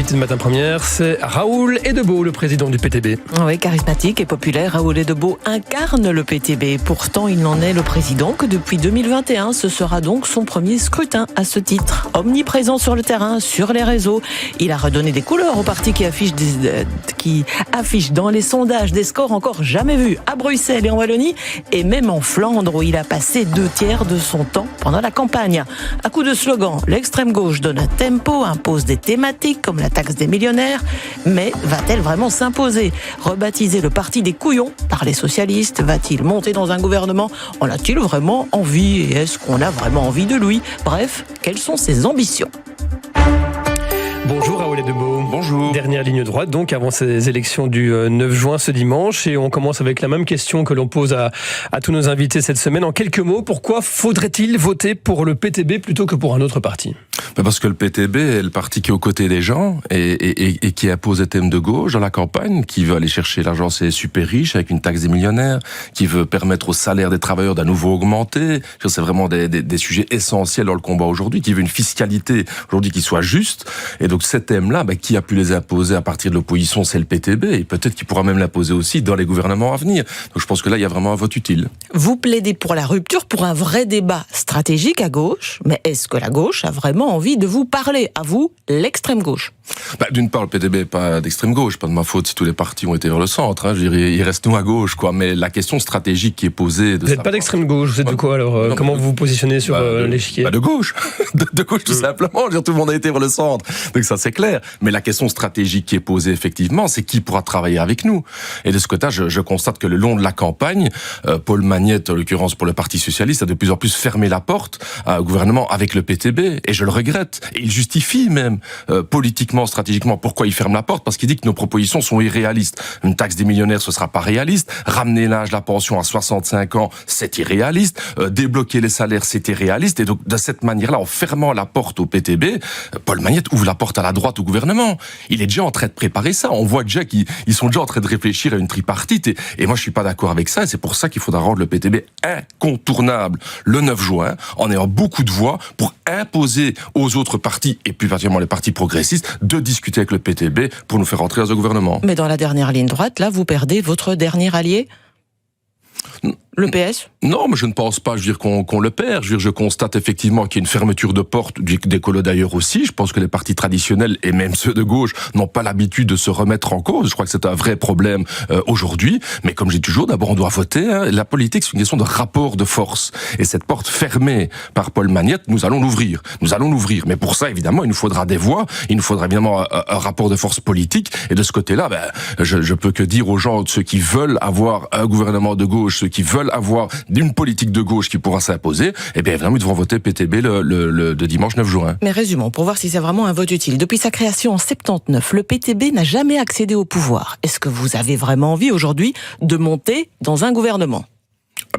l'invité de Matin Première, c'est Raoul Edebo, le président du PTB. Oui, charismatique et populaire, Raoul Edebo incarne le PTB. Pourtant, il n'en est le président que depuis 2021. Ce sera donc son premier scrutin à ce titre. Omniprésent sur le terrain, sur les réseaux, il a redonné des couleurs au parti qui affiche dans les sondages des scores encore jamais vus à Bruxelles et en Wallonie, et même en Flandre où il a passé 2/3 de son temps pendant la campagne. À coup de slogan, l'extrême gauche donne un tempo, impose des thématiques comme la taxe des millionnaires, mais va-t-elle vraiment s'imposer? Rebaptiser le parti des couillons par les socialistes, va-t-il monter dans un gouvernement? En a-t-il vraiment envie? Et est-ce qu'on a vraiment envie de lui? Bref, quelles sont ses ambitions? Bonjour Raoul Edebo. Bonjour. Dernière ligne droite donc avant ces élections du 9 juin ce dimanche, et on commence avec la même question que l'on pose à tous nos invités cette semaine. En quelques mots, pourquoi faudrait-il voter pour le PTB plutôt que pour un autre parti? Parce que le PTB est le parti qui est aux côtés des gens et qui impose des thèmes de gauche dans la campagne, qui veut aller chercher l'argent c'est super riche avec une taxe des millionnaires, qui veut permettre au salaire des travailleurs d'à nouveau augmenter. C'est vraiment des sujets essentiels dans le combat aujourd'hui, qui veut une fiscalité aujourd'hui qui soit juste. Et donc ces thèmes-là, qui a pu les imposer à partir de l'opposition? C'est le PTB, et peut-être qu'il pourra même l'imposer aussi dans les gouvernements à venir. Donc je pense que là, il y a vraiment un vote utile. Vous plaidez pour la rupture, pour un vrai débat stratégique à gauche, mais est-ce que la gauche a vraiment envie de vous parler, à vous, l'extrême gauche? D'une part, le PTB n'est pas d'extrême gauche, pas de ma faute si tous les partis ont été vers le centre. Je dirais, il reste nous à gauche, quoi. Mais la question stratégique qui est posée... Vous n'êtes pas d'extrême gauche, vous êtes de quoi alors? Non, comment vous vous positionnez sur l'échiquier? De gauche. de gauche, tout simplement. Tout le monde a été vers le centre. Donc ça, c'est clair. Mais la question stratégique qui est posée, effectivement, c'est qui pourra travailler avec nous. Et de ce côté-là, je constate que le long de la campagne, Paul Magnette, en l'occurrence pour le Parti Socialiste, a de plus en plus fermé la porte au gouvernement avec le PTB. Et je le regrette. Et il justifie même, politiquement, stratégiquement, pourquoi il ferme la porte, parce qu'il dit que nos propositions sont irréalistes. Une taxe des millionnaires, ce sera pas réaliste. Ramener l'âge de la pension à 65 ans, c'est irréaliste. Débloquer les salaires, c'est irréaliste. Et donc, de cette manière-là, en fermant la porte au PTB, Paul Magnette ouvre la porte à la droite au gouvernement. Il est déjà en train de préparer ça. On voit déjà qu'ils sont déjà en train de réfléchir à une tripartite. Et moi, je suis pas d'accord avec ça. Et c'est pour ça qu'il faudra rendre le PTB incontournable le 9 juin, en ayant beaucoup de voix pour imposer aux autres partis, et plus particulièrement les partis progressistes, de discuter avec le PTB pour nous faire rentrer dans un gouvernement. Mais dans la dernière ligne droite, là, vous perdez votre dernier allié, le PS? Non, mais je ne pense pas, qu'on le perd. Je constate effectivement qu'il y a une fermeture de porte, des colos d'ailleurs aussi. Je pense que les partis traditionnels, et même ceux de gauche, n'ont pas l'habitude de se remettre en cause. Je crois que c'est un vrai problème aujourd'hui. Mais comme je dis toujours, d'abord on doit voter. La politique, c'est une question de rapport de force. Et cette porte fermée par Paul Magnette, nous allons l'ouvrir. Mais pour ça, évidemment, il nous faudra des voix. Il nous faudra évidemment un rapport de force politique. Et de ce côté-là, je peux que dire aux gens, ceux qui veulent avoir un gouvernement de gauche, ceux qui veulent avoir une politique de gauche qui pourra s'imposer, évidemment, ils devront voter PTB le dimanche 9 juin. Mais résumons, pour voir si c'est vraiment un vote utile. Depuis sa création en 79, le PTB n'a jamais accédé au pouvoir. Est-ce que vous avez vraiment envie aujourd'hui de monter dans un gouvernement?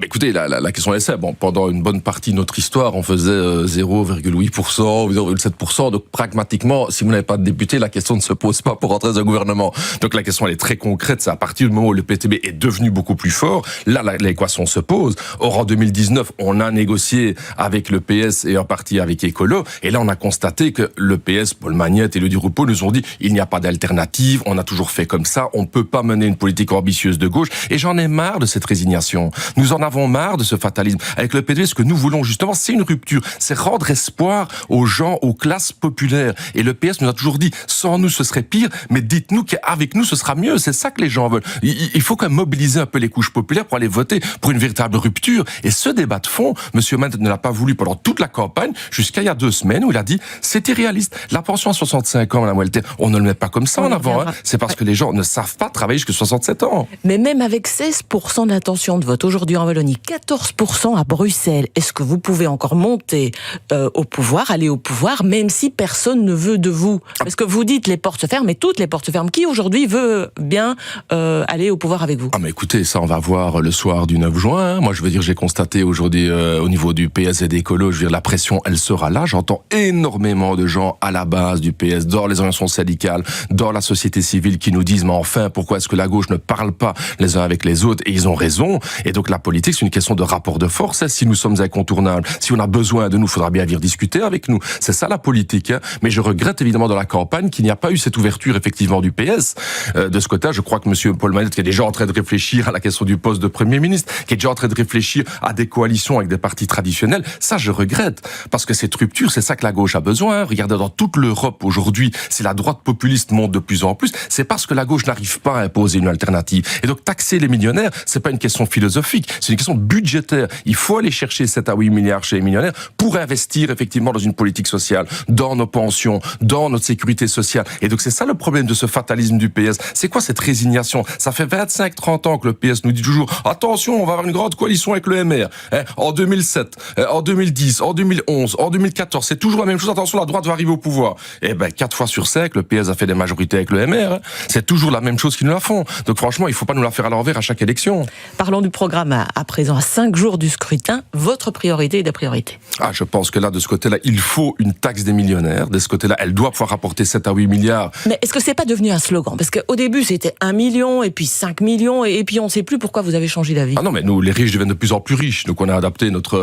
Écoutez, la question est simple. Pendant une bonne partie de notre histoire, on faisait 0,8% ou 0,7%. Donc, pragmatiquement, si vous n'avez pas de député, la question ne se pose pas pour rentrer dans un gouvernement. Donc, la question, elle est très concrète. C'est à partir du moment où le PTB est devenu beaucoup plus fort, là, l'équation se pose. Or, en 2019, on a négocié avec le PS et en partie avec Écolo. Et là, on a constaté que le PS, Paul Magnette et le Durupo nous ont dit, il n'y a pas d'alternative. On a toujours fait comme ça. On ne peut pas mener une politique ambitieuse de gauche. Et j'en ai marre de cette résignation. Nous en avons marre de ce fatalisme. Avec le PTB, ce que nous voulons justement, c'est une rupture. C'est rendre espoir aux gens, aux classes populaires. Et le PS nous a toujours dit, sans nous, ce serait pire, mais dites-nous qu'avec nous, ce sera mieux. C'est ça que les gens veulent. Il faut quand même mobiliser un peu les couches populaires pour aller voter pour une véritable rupture. Et ce débat de fond, M. Magnette ne l'a pas voulu pendant toute la campagne, jusqu'à il y a 2 semaines, où il a dit, c'est irréaliste. La pension à 65 ans, Mme Walter, on ne le met pas comme ça en avant. C'est parce que les gens ne savent pas travailler jusqu'à 67 ans. Mais même avec 16% d'intention de vote aujourd'hui en Wallonie, 14% à Bruxelles. Est-ce que vous pouvez encore monter au pouvoir, aller au pouvoir, même si personne ne veut de vous? Parce que vous dites les portes se ferment, mais toutes les portes se ferment. Qui aujourd'hui veut bien aller au pouvoir avec vous? Mais écoutez, ça on va voir le soir du 9 juin. Moi je veux dire, j'ai constaté aujourd'hui au niveau du PS et d'Écolo, je veux dire, la pression elle sera là. J'entends énormément de gens à la base du PS, dans les organisations syndicales, dans la société civile qui nous disent, mais enfin, pourquoi est-ce que la gauche ne parle pas les uns avec les autres? Et ils ont raison. Et donc la politique politique, c'est une question de rapport de force. Si nous sommes incontournables, si on a besoin de nous, il faudra bien venir discuter avec nous. C'est ça la politique. Mais je regrette évidemment dans la campagne qu'il n'y a pas eu cette ouverture effectivement du PS. De ce côté, je crois que M. Paul Magnette, qui est déjà en train de réfléchir à la question du poste de Premier ministre, qui est déjà en train de réfléchir à des coalitions avec des partis traditionnels, ça je regrette. Parce que cette rupture, c'est ça que la gauche a besoin. Regardez, dans toute l'Europe aujourd'hui, si la droite populiste monte de plus en plus, c'est parce que la gauche n'arrive pas à imposer une alternative. Et donc taxer les millionnaires, c'est pas une question philosophique, c'est une question budgétaire. Il faut aller chercher 7 à 8 milliards chez les millionnaires pour investir effectivement dans une politique sociale, dans nos pensions, dans notre sécurité sociale. Et donc c'est ça le problème de ce fatalisme du PS. C'est quoi cette résignation? Ça fait 25-30 ans que le PS nous dit toujours « Attention, on va avoir une grande coalition avec le MR. » En 2007, en 2010, en 2011, en 2014, c'est toujours la même chose. Attention, la droite va arriver au pouvoir. Et 4 fois sur 5, le PS a fait des majorités avec le MR. C'est toujours la même chose qu'ils nous la font. Donc franchement, il ne faut pas nous la faire à l'envers à chaque élection. Parlons du programme à présent, à 5 jours du scrutin. Votre priorité est des priorités. Je pense que là, de ce côté-là, il faut une taxe des millionnaires. De ce côté-là, elle doit pouvoir rapporter 7 à 8 milliards. Mais est-ce que c'est pas devenu un slogan? Parce qu'au début, c'était 1 million, et puis 5 millions, et puis on ne sait plus pourquoi vous avez changé d'avis. Non, mais nous, les riches deviennent de plus en plus riches. Donc on a adapté notre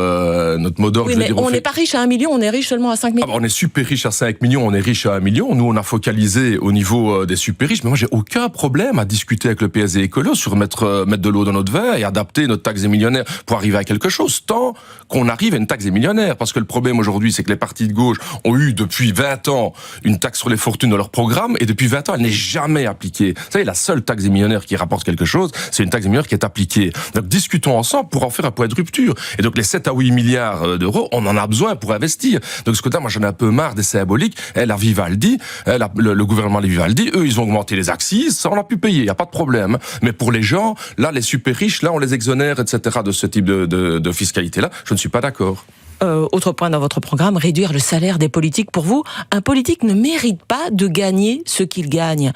mot d'ordre. Oui, mais on n'est pas riche à 1 million, on est riche seulement à 5 millions. On est super riche à 5 millions, on est riche à 1 million. Nous, on a focalisé au niveau des super riches. Mais moi, j'ai aucun problème à discuter avec le PS et Écolo sur mettre de l'eau dans notre vin et adapter notre taxe des millionnaires pour arriver à quelque chose, tant qu'on arrive à une taxe des millionnaires. Parce que le problème aujourd'hui, c'est que les partis de gauche ont eu depuis 20 ans une taxe sur les fortunes dans leur programme, et depuis 20 ans, elle n'est jamais appliquée. Vous savez, la seule taxe des millionnaires qui rapporte quelque chose, c'est une taxe des millionnaires qui est appliquée. Donc discutons ensemble pour en faire un point de rupture. Et donc les 7 à 8 milliards d'euros, on en a besoin pour investir. Donc ce côté-là, moi j'en ai un peu marre des symboliques. La Vivaldi, le gouvernement de Vivaldi, eux, ils ont augmenté les axes, ça on a pu payer, il n'y a pas de problème. Mais pour les gens, là, les super riches, là, on les exonère, etc., de ce type de fiscalité-là. Je ne suis pas d'accord. Autre point dans votre programme, réduire le salaire des politiques. Pour vous, un politique ne mérite pas de gagner ce qu'il gagne.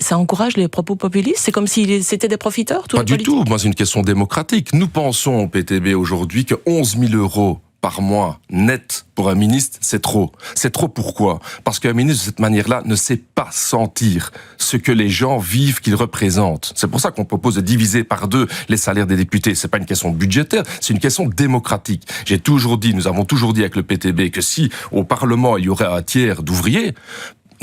Ça encourage les propos populistes? C'est comme si c'était des profiteurs, tous les politiques? Pas du tout. Moi, c'est une question démocratique. Nous pensons au PTB aujourd'hui que 11 000 euros par mois net pour un ministre, c'est trop. C'est trop pourquoi? Parce qu'un ministre, de cette manière-là, ne sait pas sentir ce que les gens vivent qu'il représente. C'est pour ça qu'on propose de diviser par 2 les salaires des députés. C'est pas une question budgétaire, c'est une question démocratique. Nous avons toujours dit avec le PTB que si au Parlement il y aurait un tiers d'ouvriers,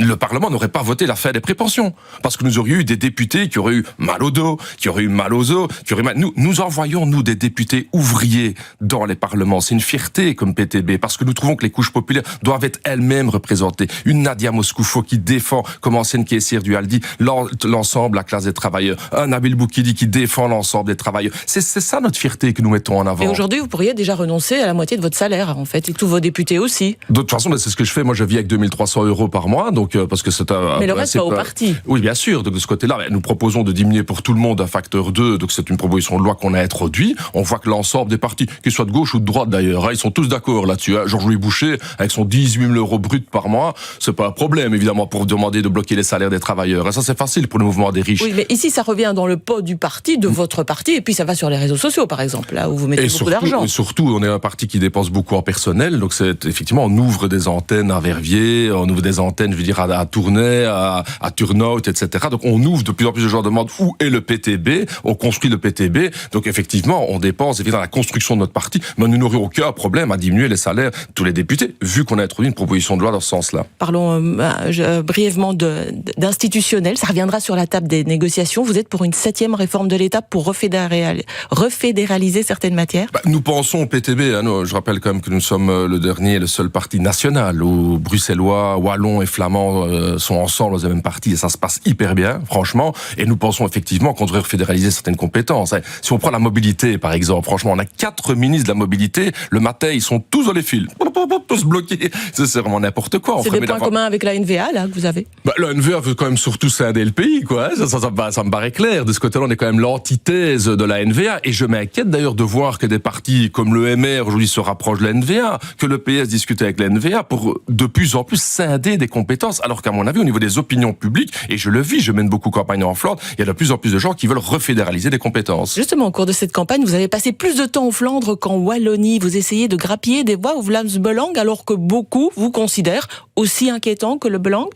le Parlement n'aurait pas voté la fin des prépensions. Parce que nous aurions eu des députés qui auraient eu mal au dos, qui auraient eu mal aux os, qui auraient mal... Nous envoyons, nous, des députés ouvriers dans les parlements. C'est une fierté comme PTB, parce que nous trouvons que les couches populaires doivent être elles-mêmes représentées. Une Nadia Moscoufo qui défend, comme ancienne caissière du Aldi, l'ensemble, la classe des travailleurs. Un Nabil Boukidi qui défend l'ensemble des travailleurs. C'est ça notre fierté que nous mettons en avant. Et aujourd'hui, vous pourriez déjà renoncer à la moitié de votre salaire, en fait, et tous vos députés aussi. De toute façon, c'est ce que je fais. Moi, je vis avec 2300 euros par mois, donc parce que c'est un... Mais le reste, pas au parti. Oui, bien sûr. Donc, de ce côté-là, nous proposons de diminuer pour tout le monde un facteur 2. Donc, c'est une proposition de loi qu'on a introduite. On voit que l'ensemble des partis, qu'ils soient de gauche ou de droite d'ailleurs, ils sont tous d'accord là-dessus. Georges-Louis Boucher, avec son 18 000 euros brut par mois, c'est pas un problème, évidemment, pour demander de bloquer les salaires des travailleurs. Et ça, c'est facile pour le mouvement des riches. Oui, mais ici, ça revient dans le pot du parti, de votre parti, et puis ça va sur les réseaux sociaux, par exemple, là où vous mettez beaucoup d'argent. Et surtout, on est un parti qui dépense beaucoup en personnel. Donc, c'est effectivement, on ouvre des antennes à Verviers, on ouvre des antennes, je veux dire, à Tournai, à Turnhout, etc. Donc on ouvre de plus en plus de gens demandent où est le PTB, on construit le PTB, donc effectivement on dépense évidemment la construction de notre parti, mais nous n'aurions aucun problème à diminuer les salaires de tous les députés, vu qu'on a introduit une proposition de loi dans ce sens-là. Parlons brièvement d'institutionnel, ça reviendra sur la table des négociations. Vous êtes pour une 7e réforme de l'État pour refédéraliser certaines matières? Nous pensons au PTB, je rappelle quand même que nous sommes le seul parti national où bruxellois, wallons et flamands sont ensemble dans la même partie, et ça se passe hyper bien, franchement, et nous pensons effectivement qu'on devrait fédéraliser certaines compétences. Si on prend la mobilité, par exemple, franchement, on a 4 ministres de la mobilité, le matin, ils sont tous dans les fils, tous bloqués, c'est vraiment n'importe quoi. C'est des points communs avec la NVA, là, que vous avez? La NVA veut quand même surtout scinder le pays, quoi. Ça me paraît clair. De ce côté-là, on est quand même l'antithèse de la NVA, et je m'inquiète d'ailleurs de voir que des partis comme le MR aujourd'hui se rapprochent de la NVA, que le PS discute avec la NVA pour de plus en plus scinder des compétences. compétences, alors qu'à mon avis, au niveau des opinions publiques, et je le vis, je mène beaucoup de campagnes en Flandre, il y a de plus en plus de gens qui veulent refédéraliser des compétences. Justement, au cours de cette campagne, vous avez passé plus de temps en Flandre qu'en Wallonie. Vous essayez de grappiller des voix au Vlaams-Belang, alors que beaucoup vous considèrent aussi inquiétant que le Belang.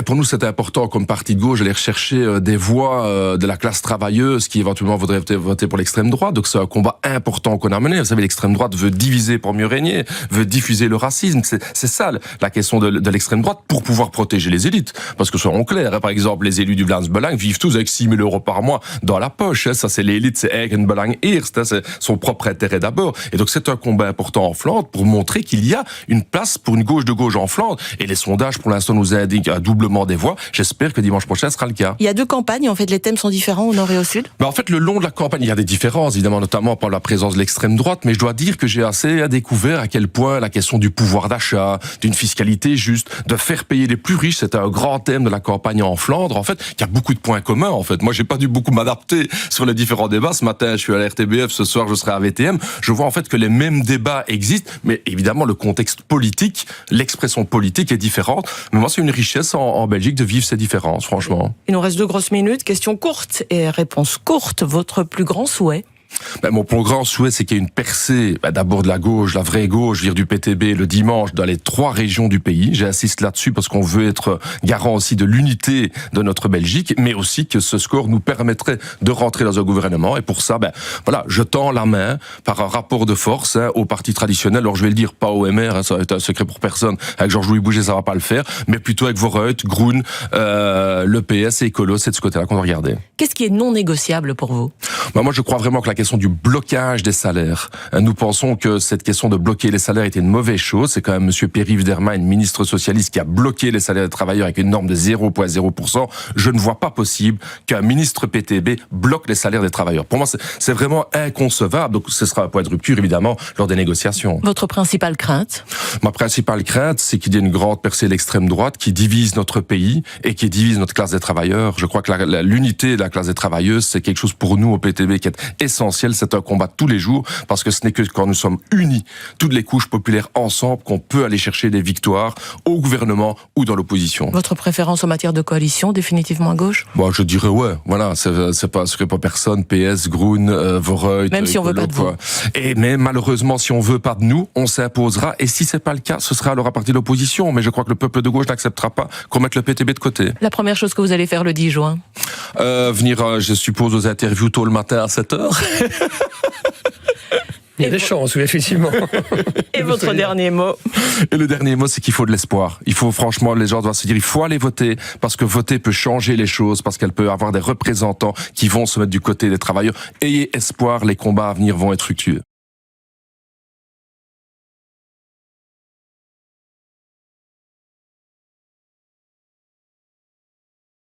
Pour nous, c'était important, comme parti de gauche, d'aller rechercher des voix de la classe travailleuse qui éventuellement voudraient voter pour l'extrême droite. Donc c'est un combat important qu'on a mené. Vous savez, l'extrême droite veut diviser pour mieux régner, veut diffuser le racisme. C'est ça la question de l'extrême droite pour pouvoir protéger les élites. Parce que soyons clairs, par exemple, les élus du Vlaams-Belang vivent tous avec 6 000 € par mois dans la poche. Ça, c'est l'élite, c'est Eigen Belang Eerst. C'est son propre intérêt d'abord. Et donc c'est un combat important en Flandre pour montrer qu'il y a une place pour une gauche de gauche en Flandre. Et les sondages, pour l'instant, nous indiquent un doublement des voix. J'espère que dimanche prochain sera le cas. Il y a deux campagnes, en fait, les thèmes sont différents au nord et au sud. En fait, le long de la campagne, il y a des différences, évidemment, notamment par la présence de l'extrême droite, mais je dois dire que j'ai assez découvert à quel point la question du pouvoir d'achat, d'une fiscalité juste, de faire payer les plus riches, c'était un grand thème de la campagne en Flandre. En fait, il y a beaucoup de points communs, en fait. Moi, j'ai pas dû beaucoup m'adapter sur les différents débats. Ce matin, je suis à la RTBF, ce soir, je serai à VTM. Je vois, en fait, que les mêmes débats existent, mais évidemment, le contexte politique, l'expression politique est différente. Mais moi, c'est une richesse en Belgique de vivre ces différences, franchement. Il nous reste 2 grosses minutes. Question courte et réponse courte. Votre plus grand souhait? Mon plus grand souhait, c'est qu'il y ait une percée, d'abord de la gauche, la vraie gauche, je veux dire du PTB, le dimanche, dans les 3 régions du pays. J'insiste là-dessus parce qu'on veut être garant aussi de l'unité de notre Belgique, mais aussi que ce score nous permettrait de rentrer dans un gouvernement. Et pour ça, voilà, je tends la main par un rapport de force aux partis traditionnels. Alors je vais le dire, pas au MR, ça va être un secret pour personne. Avec Georges-Louis Bouget, ça va pas le faire, mais plutôt avec Vorreut, Groen, le PS et Écolo, c'est de ce côté-là qu'on va regarder. Qu'est-ce qui est non négociable pour vous? Moi, je crois vraiment que la question du blocage des salaires, nous pensons que cette question de bloquer les salaires était une mauvaise chose. C'est quand même monsieur Pierre-Yves Dermain, ministre socialiste, qui a bloqué les salaires des travailleurs avec une norme de 0,0%. Je ne vois pas possible qu'un ministre PTB bloque les salaires des travailleurs. Pour moi, c'est vraiment inconcevable. Donc, ce sera un point de rupture, évidemment, lors des négociations. Votre principale crainte? Ma principale crainte, c'est qu'il y ait une grande percée de l'extrême droite qui divise notre pays et qui divise notre classe des travailleurs. Je crois que l'unité de la classe des travailleuses, c'est quelque chose pour nous au PTB qui est essentiel. C'est un combat de tous les jours parce que ce n'est que quand nous sommes unis, toutes les couches populaires ensemble, qu'on peut aller chercher des victoires au gouvernement ou dans l'opposition. Votre préférence en matière de coalition, définitivement à gauche? Je dirais ouais. Voilà, ce serait pas personne. PS, Groen, Vorreut. Même si on veut pas de vous. Mais malheureusement, si on veut pas de nous, on s'imposera. Et si c'est pas le cas, ce sera alors à partir de l'opposition. Mais je crois que le peuple de gauche n'acceptera pas qu'on mette le PTB de côté. La première chose que vous allez faire le 10 juin? Venir, je suppose, aux interviews tôt le matin à 7h. Il y a des chances, oui, effectivement. Et votre dernier mot? Et le dernier mot, c'est qu'il faut de l'espoir. Il faut, franchement, les gens doivent se dire, il faut aller voter, parce que voter peut changer les choses, parce qu'elle peut avoir des représentants qui vont se mettre du côté des travailleurs. Ayez espoir, les combats à venir vont être fructueux.